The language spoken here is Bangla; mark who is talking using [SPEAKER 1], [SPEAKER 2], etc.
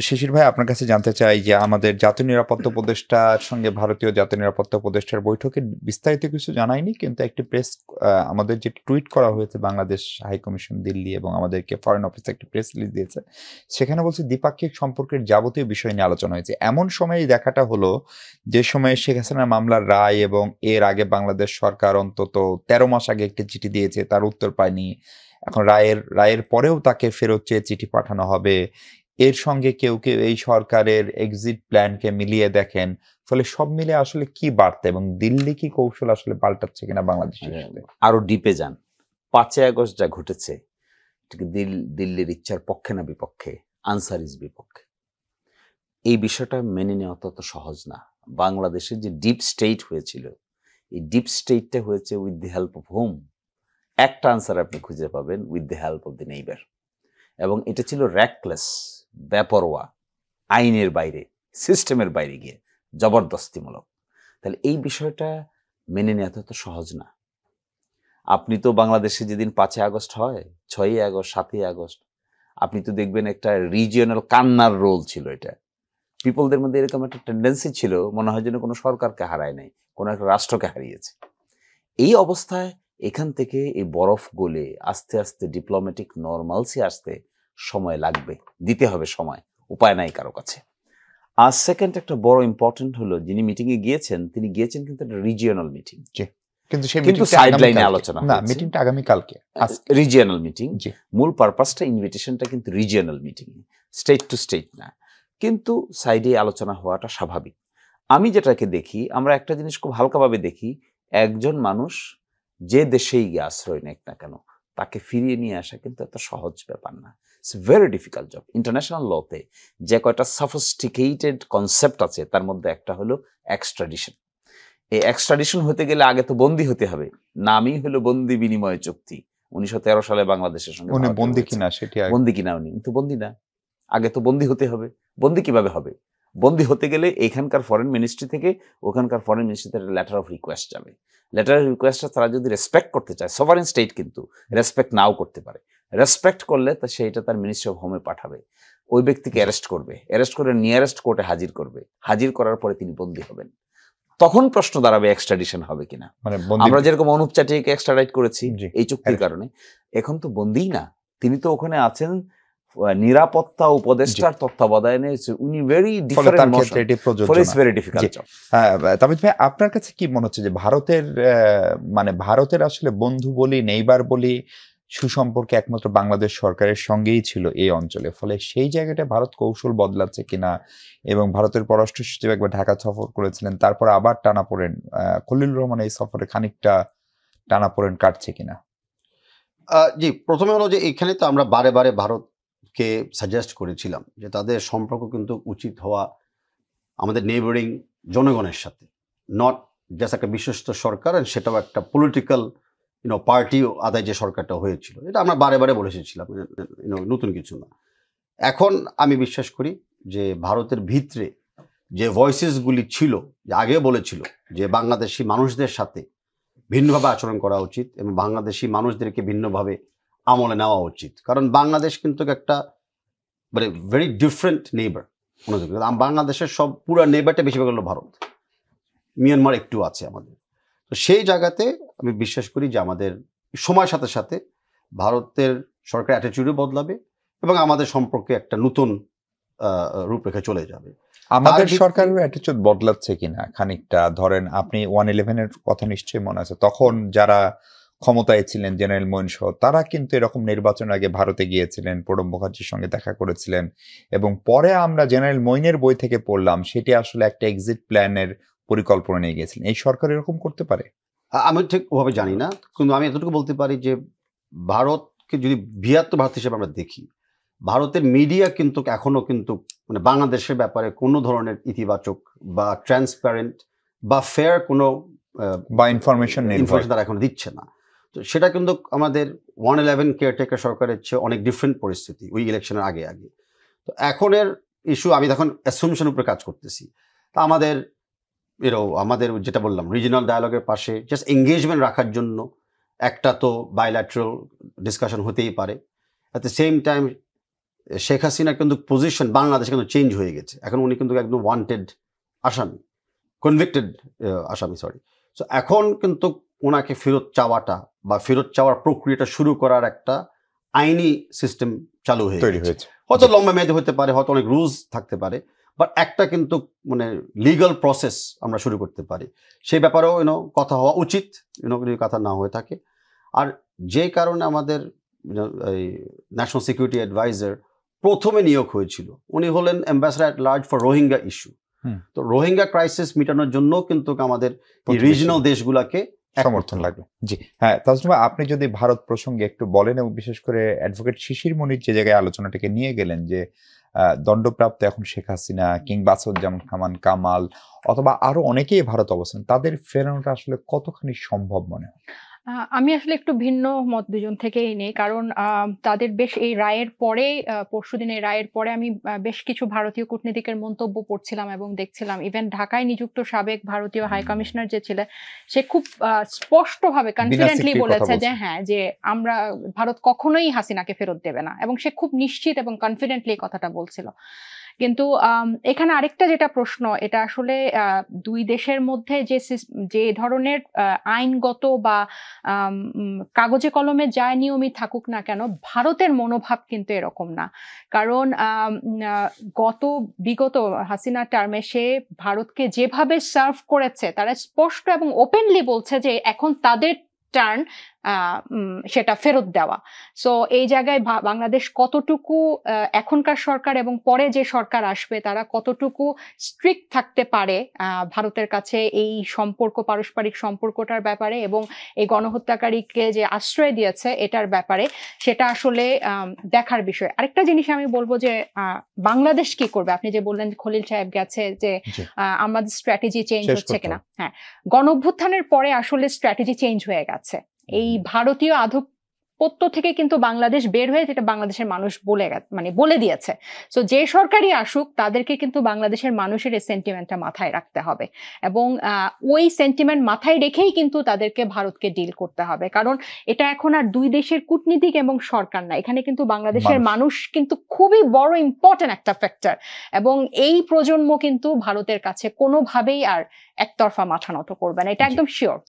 [SPEAKER 1] শিশির ভাই, আপনার কাছে জানতে চাই যে আমাদের জাতীয় নিরাপত্তা উপদেষ্টার সঙ্গে ভারতীয় জাতীয় নিরাপত্তা উপদেষ্টার বৈঠকে বিস্তারিত কিছু জানায়নি, কিন্তু একটি প্রেস আমাদের যে টুইট করা হয়েছে বাংলাদেশ হাইকমিশন দিল্লি এবং আমাদেরকে ফরেন অফিস একটি প্রেস রিলিজ দিয়েছে, সেখানে বলছে দ্বিপাক্ষিক সম্পর্কের যাবতীয় বিষয় নিয়ে আলোচনা হয়েছে। এমন সময় দেখাটা হলো যে সময়ে শেখ হাসিনার মামলার রায় এবং এর আগে বাংলাদেশ সরকার অন্তত 13 মাস আগে একটি চিঠি দিয়েছে, তার উত্তর পায়নি। এখন রায়ের পরেও তাকে ফেরত চেয়ে চিঠি পাঠানো হবে। এর সঙ্গে কেউ কেউ এই সরকারের এক্সিট প্ল্যানকে মিলিয়ে দেখেন। ফলে সব মিলে আসলে কি বার্তা এবং দিল্লি কি কৌশল আসলে পাল্টাচ্ছে কিনা বাংলাদেশের সাথে?
[SPEAKER 2] আরো ডিপে যান। 5ই আগস্ট যা ঘটেছে দিল্লির ইচ্ছার পক্ষে না বিপক্ষে, আনসার ইজ বিপক্ষে। এই বিষয়টা মেনে নেওয়া তত সহজ না। বাংলাদেশের যে ডিপ স্টেট হয়েছিল, এই ডিপ স্টেটটা হয়েছে with the help of home. একটা আনসার আপনি খুঁজে পাবেন, with the help of the neighbour. এবং এটা ছিল র্যাকলেস, বেপরোয়া, আইনের বাইরে, সিস্টেমের বাইরে গিয়ে জবরদস্তিমূলক। তাহলে এই বিষয়টা মেনে নেওয়া তো সহজ না। আপনি তো বাংলাদেশে যেদিন 5ই আগস্ট হয়, 6ই আগস্ট, 7ই আগস্ট, আপনি তো দেখবেন একটা রিজিয়নাল কান্নার রোল ছিল। এটা পিপলদের মধ্যে এরকম একটা টেন্ডেন্সি ছিল, মনে হয় যেন কোনো সরকারকে হারায় নাই, কোনো একটা রাষ্ট্রকে হারিয়েছে। এই অবস্থায় এখান থেকে এই বরফ গলে আস্তে আস্তে ডিপ্লোম্যাটিক নর্মালসি আসতে সময় লাগবে, দিতে হবে সময়, উপায় নাই কারো কাছে। আর সেকেন্ড একটা বড় ইম্পর্টেন্ট হলো, যিনি মিটিংয়ে গিয়েছেন, তিনি গিয়েছেন কিন্তু একটা রিজিয়নাল মিটিং, কিন্তু সাইডলাইনে আলোচনা না,
[SPEAKER 1] মিটিংটা আগামী কালকে,
[SPEAKER 2] রিজিয়নাল মিটিং। মূল পারপাসটা, ইনভিটেশনটা কিন্তু regional meeting, state to state না, কিন্তু সাইডে আলোচনা হওয়াটা স্বাভাবিক। আমি যেটাকে দেখি, আমরা একটা জিনিস খুব হালকাভাবে দেখি, একজন মানুষ যে দেশেই গিয়ে আশ্রয় নেক না কেন, তাকে ফিরিয়ে নিয়ে আসা কিন্তু এত সহজ ব্যাপার না। It's very difficult job. International লতে যে কয়টা সফিস্টিকেটেড কনসেপ্ট আছে, তার মধ্যে একটা হলো এক্সট্রাডিশন। এই এক্সট্রাডিশন হতে গেলে আগে তো বন্দী হতে হবে। নামই হলো বন্দী বিনিময় চুক্তি। 1913 সালে বাংলাদেশের সঙ্গে
[SPEAKER 1] বন্দী কিনা, সেটি
[SPEAKER 2] বন্দী কিনা উনি কিন্তু বন্দী না, আগে তো বন্দী হতে হবে। বন্দী কিভাবে হবে? বন্দী হতে গেলে এখানকার ফরেন মিনিস্ট্রি থেকে ওখানকার ফরেন মিনিস্ট্রিতে লেটার অফ রিকোয়েস্ট যাবে। লেটার অফ রিকোয়েস্টটা তারা যদি রেসপেক্ট করতে চায়, সভারেন স্টেট কিন্তু রেসপেক্ট নাও করতে পারে। রেসপেক্ট করলে তা সেইটা তার মিনিস্ট্রি অফ হোমে পাঠাবে, ওই ব্যক্তিকে অ্যারেস্ট করবে, অ্যারেস্ট করে নিয়ারেস্ট কোর্টে হাজির করবে, হাজির করার পরে তিনি বন্দী হবেন। তখন প্রশ্ন দাঁড়াবে এক্সট্রাডিশন হবে কিনা। আমরা যেরকম অনুপ চাটিয়াকে এক্সট্রাডাইট করেছি এই চুক্তির কারণে, এখন তো বন্দী না, তিনি তো ওখানে আছেন নিরাপত্তা উপদেষ্টার তত্ত্বাবধানে। উনি ভেরি ডিফারেন্ট, ভেরি ডিফিকাল্ট।
[SPEAKER 1] তাবিদ ভাই, আপনার কাছে কি মনে হচ্ছে যে ভারতের আসলে বন্ধু বলি, নেইবার বলি, সুসম্পর্কে একমাত্র বাংলাদেশ সরকারের সঙ্গেই ছিল এই অঞ্চলে, ফলে সেই জায়গাটা ভারত কৌশল বদলাচ্ছে কিনা? এবং ভারতের পররাষ্ট্র সচিব একবার ঢাকা সফর করেছিলেন, তারপর আবার টানাপোড়েন, খলিলুর রহমান এই সফরে খানিকটা টানাপোড়েন কাটছে কিনা?
[SPEAKER 3] জি, প্রথমে হলো যে এখানে তো আমরা বারে বারে ভারতকে সাজেস্ট করেছিলাম যে তাদের সম্পর্ক কিন্তু উচিত হওয়া আমাদের নেইবারিং জনগণের সাথে, নট জাস্ট একটা বিশ্বস্ত সরকার, সেটাও একটা পলিটিক্যাল পার্টি আদায় যে সরকারটা হয়েছিল, এটা আমরা বারে বারে বলে এসেছিলাম, নতুন কিছু না। এখন আমি বিশ্বাস করি যে ভারতের ভিতরে যে ভয়েসেসগুলি ছিল, যে আগেও বলেছিল যে বাংলাদেশি মানুষদের সাথে ভিন্নভাবে আচরণ করা উচিত এবং বাংলাদেশি মানুষদেরকে ভিন্নভাবে আমলে নেওয়া উচিত, কারণ বাংলাদেশ কিন্তু একটা মানে ভেরি ডিফারেন্ট নেইবার। বাংলাদেশের সব পুরো নেইবারটা বেশিরভাগ হলো ভারত, মিয়ানমার একটু আছে আমাদের। তো সেই জায়গাতে আমি বিশ্বাস করি যে আমাদের সময়ের সাথে সাথে ভারতের সরকার অ্যাটিটিউডও বদলাবে এবং আমাদের সম্পর্কে একটা নতুন রূপরেখা চলে যাবে।
[SPEAKER 1] আমাদের সরকারের অ্যাটিটিউড বদলাচ্ছে কিনা খানিকটা? ধরেন আপনি 111-এর কথা নিশ্চয়ই মনে আছে, তখন যারা ক্ষমতায় ছিলেন, জেনারেল মঈন সহ, তারা কিন্তু এরকম নির্বাচনের আগে ভারতে গিয়েছিলেন, প্রণব মুখার্জির সঙ্গে দেখা করেছিলেন, এবং পরে আমরা জেনারেল মঈনের বই থেকে পড়লাম সেটি আসলে একটা এক্সিট প্ল্যানের পরিকল্পনা নিয়ে গেছিলেন। এই সরকার এরকম করতে পারে?
[SPEAKER 3] আমি ঠিক ওভাবে জানি না, কিন্তু আমি এতটুকু বলতে পারি যে ভারতকে যদি বৃহত্তর ভারত হিসেবে আমরা দেখি, ভারতের মিডিয়া কিন্তু এখনো কিন্তু মানে বাংলাদেশের ব্যাপারে কোনো ধরনের ইতিবাচক বা ট্রান্সপারেন্ট বা ফেয়ার কোনো
[SPEAKER 1] বা ইনফরমেশন
[SPEAKER 3] তারা এখনো দিচ্ছে না। তো সেটা কিন্তু আমাদের 111 কেয়ারটেকার সরকারের চেয়ে অনেক ডিফারেন্ট পরিস্থিতি ওই ইলেকশনের আগে। তো এখনের ইস্যু আমি তখন অ্যাসাম্পশন উপরে কাজ করতেছি। তা আমাদের যেটা বললাম রিজিনাল ডায়ালগের পাশে জাস্ট এঙ্গেজমেন্ট রাখার জন্য একটা তো বাইল্যাটারাল ডিসকাশন হতেই পারে। At the same time Sheikh হাসিনার কিন্তু পজিশন বাংলাদেশে কিন্তু চেঞ্জ হয়ে গেছে, এখন উনি কিন্তু একদম ওয়ান্টেড আসামি, কনভিক্টেড আসামি, সরি। সো এখন কিন্তু ওনাকে ফেরত চাওয়াটা বা ফেরত চাওয়ার প্রক্রিয়াটা শুরু করার একটা আইনি সিস্টেম চালু হয়ে
[SPEAKER 1] তৈরি
[SPEAKER 3] গেছে।
[SPEAKER 1] হয়েছে।
[SPEAKER 3] হয়তো লম্বা মেয়াদে হতে পারে, হয়তো অনেক রুলস থাকতে পারে, বাট একটা কিন্তু মানে লিগাল প্রসেস আমরা শুরু করতে পারি, সেই ব্যাপারেও কথা হওয়া উচিত, যদি কথা না হয়ে থাকে। আর যে কারণে আমাদের এই ন্যাশনাল সিকিউরিটি অ্যাডভাইজার প্রথমে নিয়োগ হয়েছিল, উনি হলেন ambassador at large for Rohingya issue. তো রোহিঙ্গা ক্রাইসিস মেটানোর জন্য কিন্তু আমাদের রিজিনাল দেশগুলোকে
[SPEAKER 1] সমর্থন লাগবে। জি হ্যাঁ, তাজরিন ভাই, আপনি যদি ভারত প্রসঙ্গে একটু বলেন, এবং বিশেষ করে অ্যাডভোকেট শিশির মনির যে জায়গায় আলোচনাটাকে নিয়ে গেলেন, যে দণ্ডপ্রাপ্ত এখন শেখ হাসিনা কিংবা আসাদুজ্জামান খান কামাল অথবা আরো অনেকেই ভারত অবস্থান, তাদের ফেরানোটা আসলে কতখানি সম্ভব মনে হয়?
[SPEAKER 4] আমি আসলে একটু ভিন্ন মত দুজন থেকেই নেই, কারণ তাদের বেশ এই রায়ের পরে, পরশুদিন এই রায়ের পরে আমি বেশ কিছু ভারতীয় কূটনীতিকের মন্তব্য পড়ছিলাম এবং দেখছিলাম, ইভেন ঢাকায় নিযুক্ত সাবেক ভারতীয় হাই কমিশনার যে ছিলেন, সে খুব স্পষ্টভাবে কনফিডেন্টলি বলেছে যে হ্যাঁ, যে আমরা ভারত কখনোই হাসিনাকে ফেরত দেবে না, এবং সে খুব নিশ্চিত এবং কনফিডেন্টলি এই কথাটা বলছিল। কিন্তু এখানে আরেকটা যেটা প্রশ্ন, এটা আসলে দুই দেশের মধ্যে যে ধরনের আইনগত বা কাগজে কলমে যায় নিয়মই থাকুক না কেন, ভারতের মনোভাব কিন্তু এরকম না। কারণ বিগত হাসিনা টার্মে সে ভারতকে যেভাবে সার্ভ করেছে, তারা স্পষ্ট এবং ওপেনলি বলছে যে এখন তাদের টার্ন সেটা ফেরত দেওয়া। সো এই জায়গায় বাংলাদেশ কতটুকু, এখনকার সরকার এবং পরে যে সরকার আসবে, তারা কতটুকু স্ট্রিক্ট থাকতে পারে ভারতের কাছে এই পারস্পরিক সম্পর্কটার ব্যাপারে, এবং এই গণহত্যাকারীকে যে আশ্রয় দিয়েছে এটার ব্যাপারে, সেটা আসলে দেখার বিষয়। আরেকটা জিনিস আমি বলবো যে বাংলাদেশ কি করবে, আপনি যে বললেন খলিল সাহেব গেছে যে আমাদের স্ট্র্যাটেজি চেঞ্জ হচ্ছে কিনা। হ্যাঁ, গণঅভ্যুত্থানের পরে আসলে স্ট্র্যাটেজি চেঞ্জ হয়ে গেছে। এই ভারতীয় আধিপত্য থেকে কিন্তু বাংলাদেশ বের হয়ে, যেটা বাংলাদেশের মানুষ বলে দিয়েছে। সো যে সরকারই আসুক, তাদেরকে কিন্তু বাংলাদেশের মানুষের এই সেন্টিমেন্টটা মাথায় রাখতে হবে, এবং ওই সেন্টিমেন্ট মাথায় রেখেই কিন্তু তাদেরকে ভারতকে ডিল করতে হবে। কারণ এটা এখন আর দুই দেশের কূটনীতিক এবং সরকার না, এখানে কিন্তু বাংলাদেশের মানুষ কিন্তু খুবই বড় ইম্পর্টেন্ট একটা ফ্যাক্টর, এবং এই প্রজন্ম কিন্তু ভারতের কাছে কোনোভাবেই আর একতরফা মাথা নত করবে না, এটা একদম শিওর।